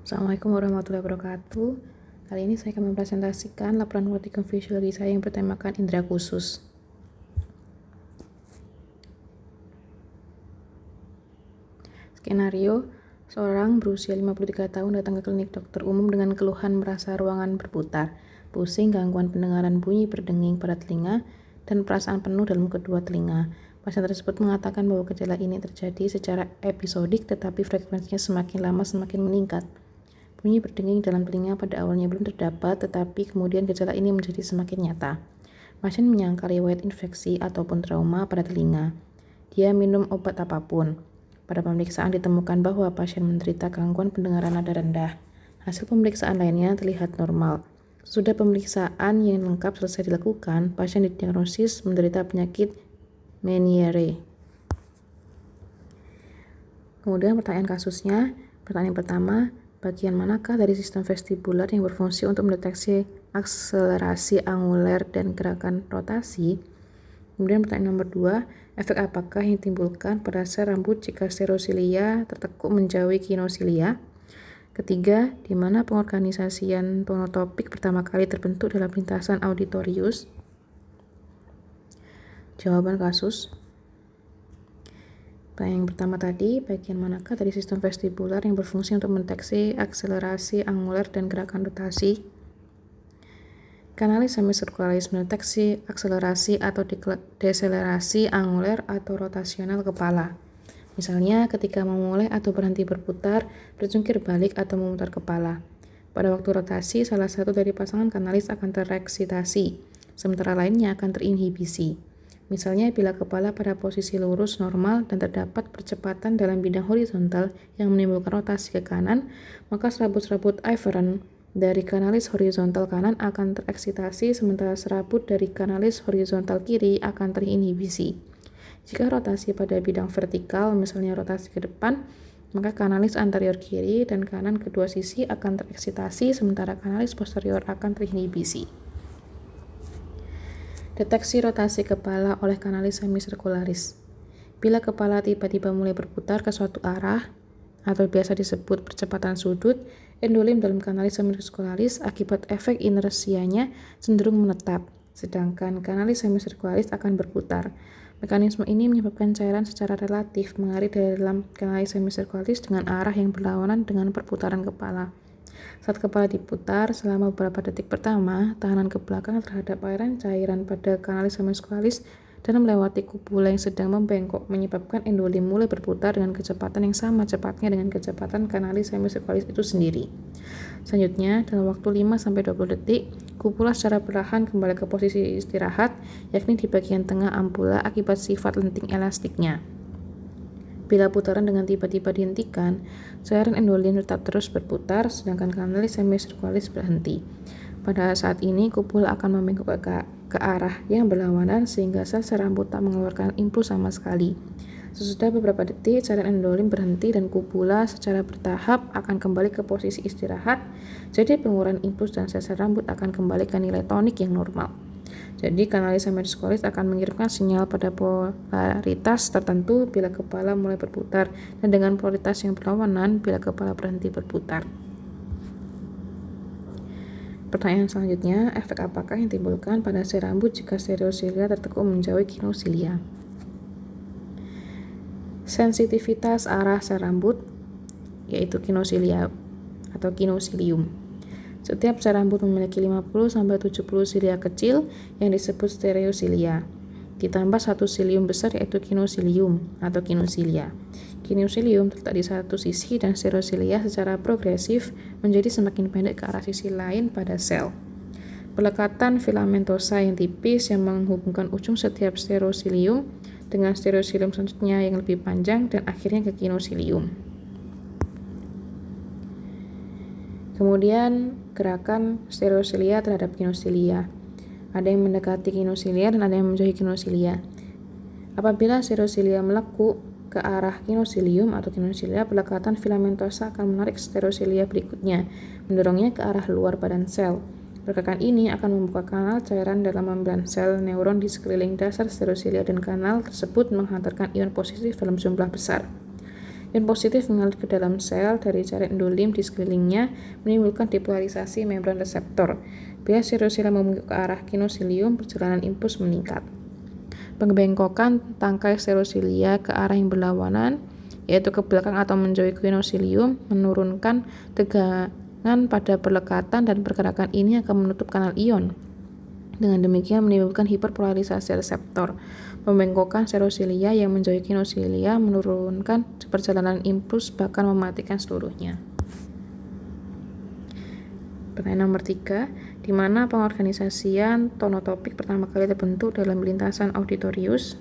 Assalamualaikum warahmatullahi wabarakatuh. Kali ini saya akan mempresentasikan laporan vertical visual saya yang bertemakan indera khusus. Skenario, seorang berusia 53 tahun datang ke klinik dokter umum dengan keluhan merasa ruangan berputar, pusing, gangguan pendengaran, bunyi berdenging pada telinga, dan perasaan penuh dalam kedua telinga. Pasien tersebut mengatakan bahwa gejala ini terjadi secara episodik tetapi frekuensinya semakin lama semakin meningkat. Bunyi berdenging dalam telinga pada awalnya belum terdapat, tetapi kemudian gejala ini menjadi semakin nyata. Pasien menyangka riwayat infeksi ataupun trauma pada telinga. Dia minum obat apapun. Pada pemeriksaan ditemukan bahwa pasien menderita gangguan pendengaran nada rendah. Hasil pemeriksaan lainnya terlihat normal. Sudah pemeriksaan yang lengkap selesai dilakukan, pasien didiagnosis menderita penyakit Meniere. Kemudian pertanyaan kasusnya, pertanyaan pertama, bagian manakah dari sistem vestibular yang berfungsi untuk mendeteksi akselerasi anguler dan gerakan rotasi? Kemudian pertanyaan nomor 2, efek apakah yang ditimbulkan pada sel rambut jika stereosilia tertekuk menjauhi kinosilia? Ketiga, di mana pengorganisasian tonotopik pertama kali terbentuk dalam lintasan auditorius? Jawaban kasus. Yang pertama tadi, bagian manakah dari sistem vestibular yang berfungsi untuk mendeteksi akselerasi anguler dan gerakan rotasi? Kanalis semicircularis mendeteksi akselerasi atau deselerasi anguler atau rotasional kepala. Misalnya ketika memulai atau berhenti berputar, berjungkir balik atau memutar kepala. Pada waktu rotasi, salah satu dari pasangan kanalis akan tereksitasi, sementara lainnya akan terinhibisi. Misalnya bila kepala pada posisi lurus normal dan terdapat percepatan dalam bidang horizontal yang menimbulkan rotasi ke kanan, maka serabut-serabut afferent dari kanalis horizontal kanan akan tereksitasi sementara serabut dari kanalis horizontal kiri akan terinhibisi. Jika rotasi pada bidang vertikal, misalnya rotasi ke depan, maka kanalis anterior kiri dan kanan kedua sisi akan tereksitasi sementara kanalis posterior akan terinhibisi. Deteksi rotasi kepala oleh kanalis semicircularis. Bila kepala tiba-tiba mulai berputar ke suatu arah, atau biasa disebut percepatan sudut, endolim dalam kanalis semicircularis akibat efek inersianya cenderung menetap, sedangkan kanalis semicircularis akan berputar. Mekanisme ini menyebabkan cairan secara relatif mengalir dari dalam kanalis semicircularis dengan arah yang berlawanan dengan perputaran kepala. Saat kepala diputar, selama beberapa detik pertama, tahanan ke belakang terhadap cairan pada kanalis semicircularis dan melewati kupula yang sedang membengkok menyebabkan endolim mulai berputar dengan kecepatan yang sama cepatnya dengan kecepatan kanalis semicircularis itu sendiri. Selanjutnya, dalam waktu 5-20 detik, kupula secara perlahan kembali ke posisi istirahat, yakni di bagian tengah ampula akibat sifat lenting elastiknya. Bila putaran dengan tiba-tiba dihentikan, cairan endolim tetap terus berputar, sedangkan kanalis semicircularis berhenti. Pada saat ini, kupula akan membengkok ke arah yang berlawanan sehingga sel rambut tak mengeluarkan impuls sama sekali. Sesudah beberapa detik, cairan endolim berhenti dan kupula secara bertahap akan kembali ke posisi istirahat, jadi pengeluaran impuls dan sel rambut akan kembali ke nilai tonik yang normal. Jadi kanalis semicircularis akan mengirimkan sinyal pada polaritas tertentu bila kepala mulai berputar dan dengan polaritas yang berlawanan bila kepala berhenti berputar. Pertanyaan selanjutnya, efek apakah yang ditimbulkan pada sel rambut jika stereosilia tertekuk menjauhi kinosilia? Sensitivitas arah sel rambut yaitu kinosilia atau kinosilium. Setiap sel rambut memiliki 50-70 silia kecil yang disebut stereosilia, ditambah satu silium besar yaitu kinosilium atau kinosilia. Kinosilium terletak di satu sisi dan stereosilia secara progresif menjadi semakin pendek ke arah sisi lain pada sel. Pelekatan filamentosa yang tipis yang menghubungkan ujung setiap stereosilium dengan stereosilium selanjutnya yang lebih panjang dan akhirnya ke kinosilium. Kemudian gerakan stereosilia terhadap kinosilia. Ada yang mendekati kinosilia dan ada yang menjauhi kinosilia. Apabila stereosilia melekuk ke arah kinosilium atau kinosilia, pelekatan filamentosa akan menarik stereosilia berikutnya, mendorongnya ke arah luar badan sel. Pergerakan ini akan membuka kanal cairan dalam membran sel neuron di sekeliling dasar stereosilia dan kanal tersebut menghantarkan ion positif dalam jumlah besar. Ion positif mengalir ke dalam sel dari jaringan endolim di sekelilingnya, menimbulkan depolarisasi membran reseptor. Bila serosilia membentuk ke arah kinosilium, perjalanan impuls meningkat. Pembengkokan tangkai serosilia ke arah yang berlawanan, yaitu ke belakang atau menjauhi kinosilium, menurunkan tegangan pada perlekatan, dan pergerakan ini akan menutup kanal ion. Dengan demikian menimbulkan hiperpolarisasi reseptor. Pembengkokan serosilia yang menjauhi kinosilia menurunkan perjalanan impuls, bahkan mematikan seluruhnya. Pertanyaan nomor 3, di mana pengorganisasian tonotopik pertama kali terbentuk dalam lintasan auditorius?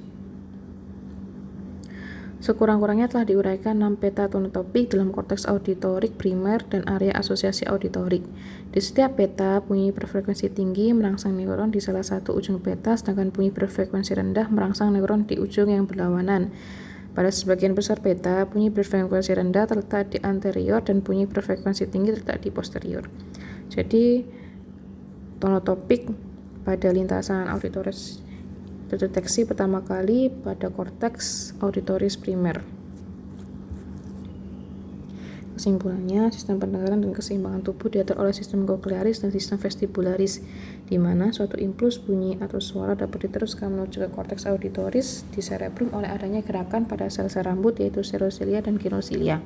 Sekurang-kurangnya telah diuraikan 6 peta tonotopik dalam korteks auditorik primer dan area asosiasi auditorik. Di setiap peta, bunyi berfrekuensi tinggi merangsang neuron di salah satu ujung peta, sedangkan bunyi berfrekuensi rendah merangsang neuron di ujung yang berlawanan. Pada sebagian besar peta, bunyi berfrekuensi rendah terletak di anterior dan bunyi berfrekuensi tinggi terletak di posterior. Jadi, tonotopik pada lintasan auditoris terdeteksi pertama kali pada korteks auditoris primer. Kesimpulannya, sistem pendengaran dan keseimbangan tubuh diatur oleh sistem koklearis dan sistem vestibularis, di mana suatu impuls bunyi atau suara dapat diteruskan menuju ke korteks auditoris di cerebrum oleh adanya gerakan pada sel-sel rambut, yaitu serosilia dan kinosilia.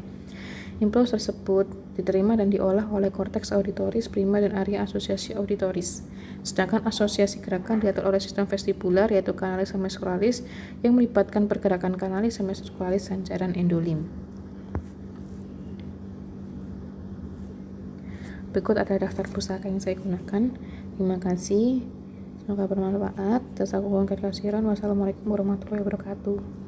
Impuls tersebut diterima dan diolah oleh korteks auditoris primer dan area asosiasi auditoris. Sedangkan asosiasi gerakan diatur oleh sistem vestibular, yaitu kanalis hemisphenalis, yang melibatkan pergerakan kanalis hemisphenalis dan cairan endolim. Berikut adalah daftar pustaka yang saya gunakan. Terima kasih. Semoga bermanfaat. Jazakumullahu khairan. Wassalamualaikum warahmatullahi wabarakatuh.